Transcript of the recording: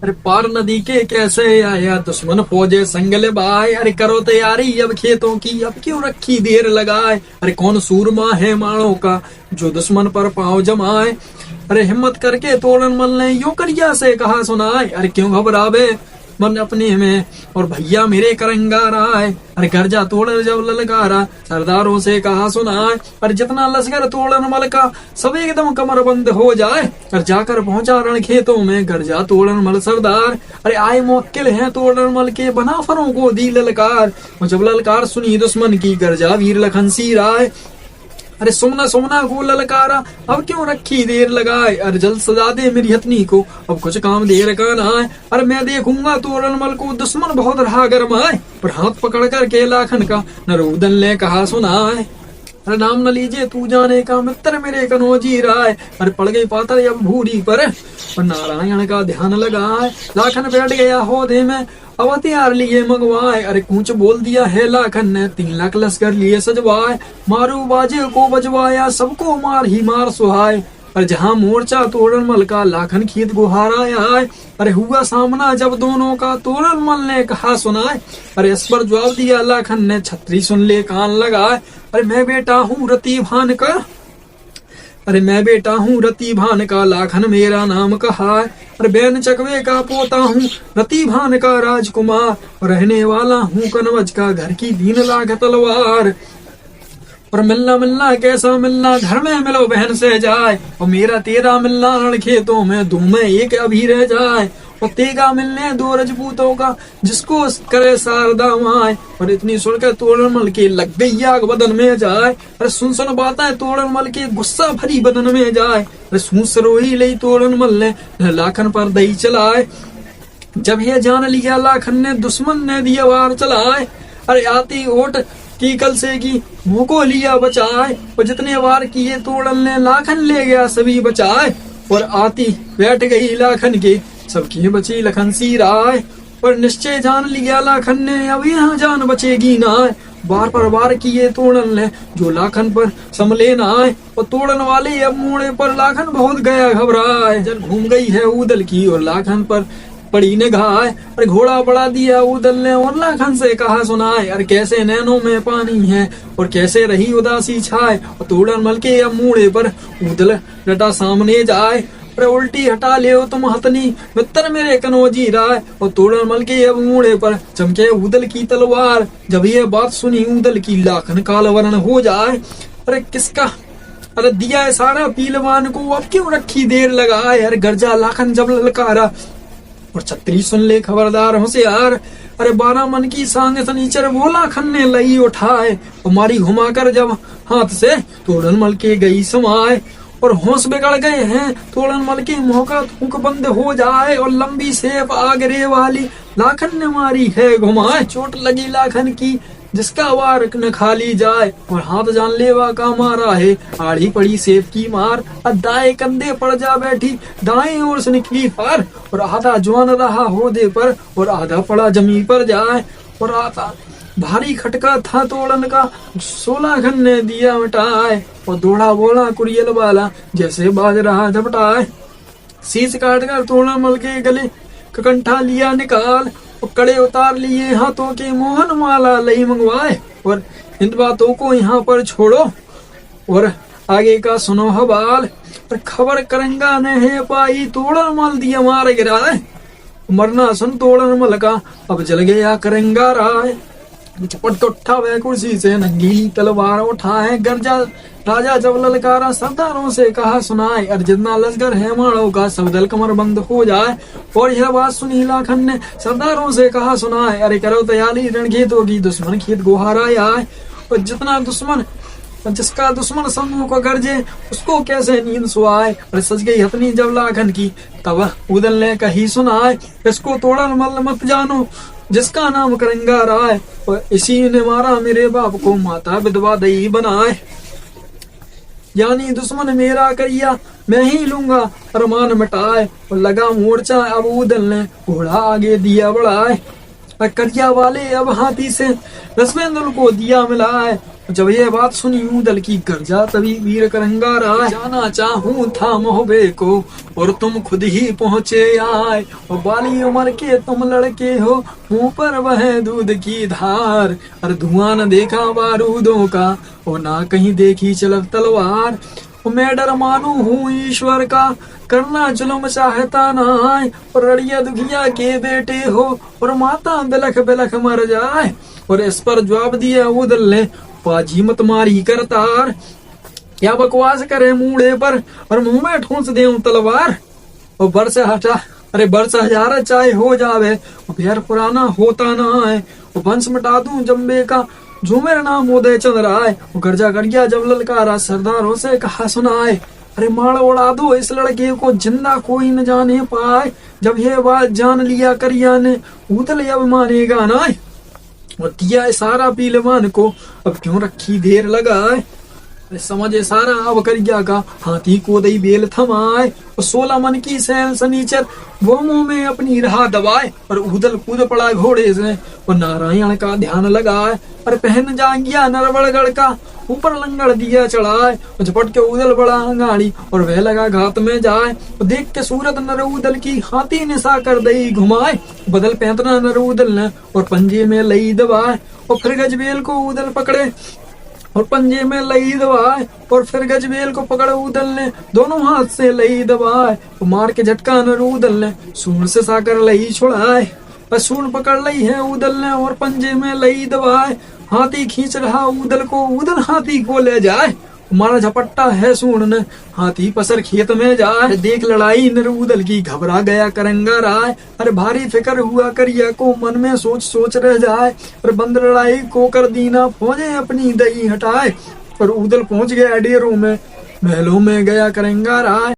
अरे पार नदी के कैसे आया दुश्मन फौजे संगले बाय। अरे करो तैयारी अब खेतों की, अब क्यों रखी देर लगाए। अरे कौन सूरमा है माणों का जो दुश्मन पर पांव जमाए। अरे हिम्मत करके तोड़न मल ने यूं करिया से कहा सुनाए। अरे क्यों घबरावे मन अपने में और भैया मेरे करंगा राय। अरे घर जा तोड़ जब ललकारा सरदारों से कहा सुनाए। अरे जितना लश्कर तोड़न मल का सब एकदम कमर बंद हो जाए। अरे जाकर पहुंचा रण खेतों में घर जा तोड़न मल सरदार। अरे आए मुवक्किल हैं तोड़न मल के बना फरों को दी ललकार। और जब ललकार सुनी दुश्मन की घर जा वीर लखन सी राय। अरे सोमना सोमना को ललकारा अब क्यों रखी देर लगाए। अरे जल्द सजा दे मेरी हथनी को अब कुछ काम देर का ना है। अरे मैं देखूंगा तोरण मल को दुश्मन बहुत रहा गरमाए। पर हाथ पकड़ कर के लाखन का नरूदन ने कहा सुनाए। अरे नाम न लीजिए तू जाने का मित्र मेरे कनौजी राय। अरे पड़ गई पातर अब भूरी पर नारायण का ध्यान लगाए। लाखन बैठ गया होदे में अब हथियार लिए मंगवाए। अरे कूच बोल दिया है लाखन ने 3 लाख लश्कर लिए सजवाए। मारू बाजे को बजवाया सबको मार ही मार सुहाए। अरे जहाँ मोर्चा तोड़न मल का लाखन खेत गुहारा आए। अरे हुआ सामना जब दोनों का तोड़न मल ने कहा सुनाए। अरे इस पर जवाब दिया लाखन ने छतरी सुन ले कान लगाए। अरे मैं बेटा हूँ रति भान का, अरे मैं बेटा हूँ रति भान का लाखन मेरा नाम कहा। अरे बैन चकवे का पोता हूँ रति भान का राजकुमार। रहने वाला हूँ कनवज का घर की 3 लाख तलवार। और मिलना मिलना कैसा मिलना घर में मिलो बहन से जाए। और मेरा तेरा मिलना रण खेतों में 2 में 1 अभी रह जाए। और तेगा मिलने 2 रजपूतों का जिसको करे शारदा माए। और इतनी सुनकर तोड़न मल के लग गई आग बदन में जाए। अरे सुन बातें तोड़न मल के गुस्सा भरी बदन में जाए। अरे सूस रोई लई तोड़न मल ने लाखन पर दही चलाए। जब ये जान लिया लाखन ने दुश्मन ने दिया वार चलाए। अरे आती ओट की कल से की मुंह को लिया बचाए। और जितने वार किए तोड़न ने लाखन ले गया सभी बचाए। और आती बैठ गई लाखन के सबकी बची लखन सी राय। और निश्चय जान लिया लाखन ने अब यहाँ जान बचेगी ना। बार पर वार किए तोड़न ने जो लाखन पर संभले ना आए। और तोड़न वाले अब मोड़े पर लाखन बहुत गया घबराए। जब घूम गई है उदल की और लाखन पर पड़ी निगाह। अरे घोड़ा बढ़ा दिया उदल ने और लाखन से कहा सुनाए। अरे कैसे नैनों में पानी है और कैसे रही उदासी छाए। और तोड़न मल के अब मुड़े पर उदल डटा सामने जाए। अरे उल्टी हटा ले तुम हथनी मित्र मेरे कनौजी राय। और तोड़न मल के अब मुड़े पर चमके उदल की तलवार। जब ये बात सुनी उदल की लाखन काल वर्ण हो जाए। अरे किसका अरे दिया है सारा पीलवान को अब क्यों रखी देर लगाए। अरे गर्जा लाखन जब ललकारा और छतरी सुन ले खबरदार होशियार। अरे 12 मन की सांग सनीचर वो लाखन ने लई उठाए। और मारी घुमाकर जब हाथ से तोड़न मल के गई समाए। और होश बिगड़ गए हैं तोड़न मल के मुंह का थूक बंद हो जाए। और लंबी सेप आगरे वाली लाखन ने मारी है घुमाए। चोट लगी लाखन की जिसका वार न खाली जाए। और हाथ जानलेवा का मारा है आड़ी पड़ी सेफ की मार। दाएं कंधे पड़ जा बैठी दाएं ओर से निकली फार। और आधा जवान रहा होदे पर और आधा पड़ा जमी पर जाए। और आता भारी खटका था तोड़न का 16 घन ने दिया मिटाए। और दौड़ा बोला कुरियल वाला जैसे बाज रहा झपटाए। शीश काट कर तोड़न मल के गले कंठा लिया निकाल। और कड़े उतार लिए हाथों के मोहन माला लई मंगवाए। और इन बातों को यहाँ पर छोड़ो और आगे का सुनो हवाल। पर खबर करंगा ने है पाई तोड़न मल दिया मार गिराए। मरना सुन तोड़न मल का अब जल गया करंगा राय। चपट को उठा वह कुर्सी से नंगीली तलवार उठाए। गर्जा राजा जब ललकारा सरदारों से कहा सुनाए। अरे जितना लश्कर है माड़ों का सब दल कमर बंद हो जाए। और यह बात सुनी लाखन ने सरदारों से कहा सुनाए। अरे करो तैयारी रण खेतों की दुश्मन खेत गुहारा आए। और जितना दुश्मन जिसका दुश्मन समूह को गरजे उसको कैसे नींद सुआए। अरे सज गई हथनी जब लाखन की तब उदल ने कही सुनाए। इसको तोड़न मल मत जानो जिसका नाम करंगा राय। और इसी ने मारा मेरे बाप को माता विधवा दई बनाए। यानी दुश्मन मेरा करिया मैं ही लूंगा अरमान मिटाए। और लगा मोर्चा अब उदल ने घोड़ा आगे दिया बढ़ाए। करिया वाले अब हाथी से रसवेंद्र को दिया मिलाए। जब ये बात सुनी ऊदल की गर्जा, तभी वीर करंगा राय, जाना चाहूं था मोहबे को और तुम खुद ही पहुँचे आए। और बाली उम्र के तुम लड़के हो, मुंह पर बहे दूध की धार। और धुआं न देखा बारूदों का, और ना कहीं देखी चलत तलवार। मैं डर मानू हूँ ईश्वर का, करना जुल्म चाहता ना आए। और रड़िया दुखिया के बेटे हो, और माता बिलख बिलख मर जाए। और इस पर जवाब दिया ऊदल ने, पाजी मत मारी करतार, क्या बकवास करे मूड़े पर, और मुंह में ठूंस दे तलवार। और बरस हटा, अरे बरस हजार चाहे हो जावे, फिर पुराना होता ना है। और वंश मिटा दूं जम्बे का, जो मेरा नाम उदय चंद्र राय। गर्जा गड़िया जब ललकारा, सरदारों से कहा सुनाए, अरे मार उड़ा दो इस लड़के को, जिंदा कोई न जाने पाए। जब ये बात जान लिया करिया ने, ऊदल अब मानेगा ना। और दिया इशारा पीलवान को, अब क्यों रखी देर लगाए। समझे सारा अब करिया का, हाथी को दई बेल थमाए। और 16 मन की सैन सनीचर, वो मुंह में अपनी राह दबाए। और ऊदल कूद पड़ा घोड़े से, और नारायण का ध्यान लगाए। और पहन जांगिया नरवड़गढ़ का, ऊपर लंगड़ दिया चढ़ाए। और झपट के ऊदल बड़ा अंगाड़ी, और वह लगा घात में जाए। और देख के सूरत नर ऊदल की, हाथी ने सा कर दई घुमाए। बदल पैंतना नर ऊदल ने, और पंजे में लई दबाए। और फिर गजबेल को ऊदल पकड़े, और पंजे में लई दबाए। और फिर गजबेल को पकड़ ऊदल ने, दोनों हाथ से लई दबाए। और मार के झटका नर ऊदल ने, सूंड से साकर लई छुड़ाए। और सूंड पकड़ लई है ऊदल ने, और पंजे में लई दबाए। हाथी खींच रहा ऊदल को, ऊदल हाथी को ले जाए। मारा झपट्टा है सूंड ने, हाथी पसर खेत में जाए। देख लड़ाई नर ऊदल की, घबरा गया करंगा राय। अरे भारी फिक्र हुआ करिया को, मन में सोच सोच रह जाए। और बंद लड़ाई को कर दीना, फौजें अपनी दई हटाए। और ऊदल पहुंच गया डेरों में, महलों में गया करंगा राय।